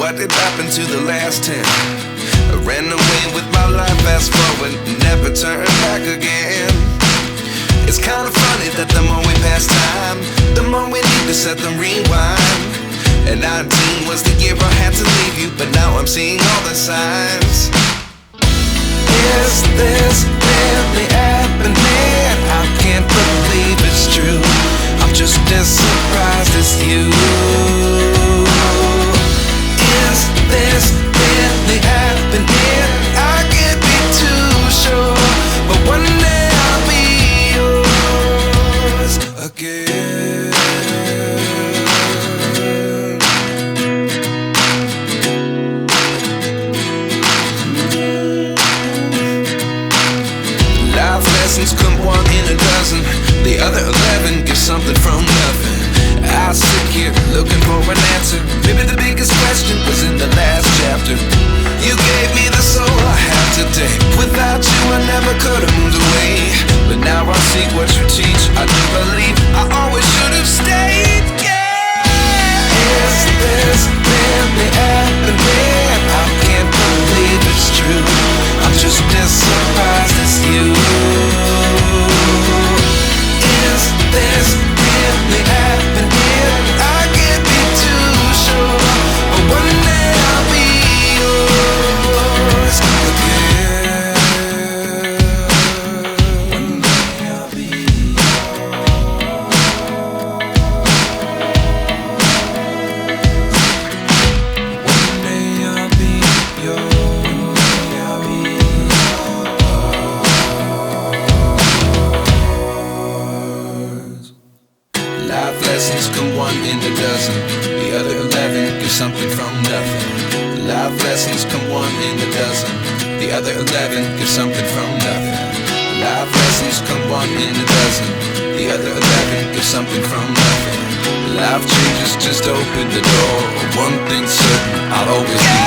what did happen to the last 10? I ran away with my life, fast forward, never turn back again. It's kind of funny that the more we pass time, the more we need to set them rewind. And 19 was the year I had to leave you, but now I'm seeing all the signs. Is this really happening? I can't believe it's true. I'm just as surprised as you. Is this really happening? I can't be too sure, but one day I'll be yours again. Life lessons come one in a dozen. The other 11 get something from nothing. I sit here looking for an answer. Maybe the biggest question was in the last chapter. You gave me the soul I have today. Without you I never could have moved away. But now I see what you teach. I do believe I always should have stayed. Yeah. Is this really happening? I can't believe it's true. I'm just as surprised as you. Is this really happening? I can't be too sure, but one day I'll be yours again. One day I'll be yours. One day I'll be yours. One day I'll be yours. Life lessons come one in a dozen. The other 11 give something from nothing. Life lessons come one in a dozen. The other 11 give something from nothing. Life lessons come one in a dozen. The other 11 give something from nothing. Life changes just open the door. One thing's certain, I'll always be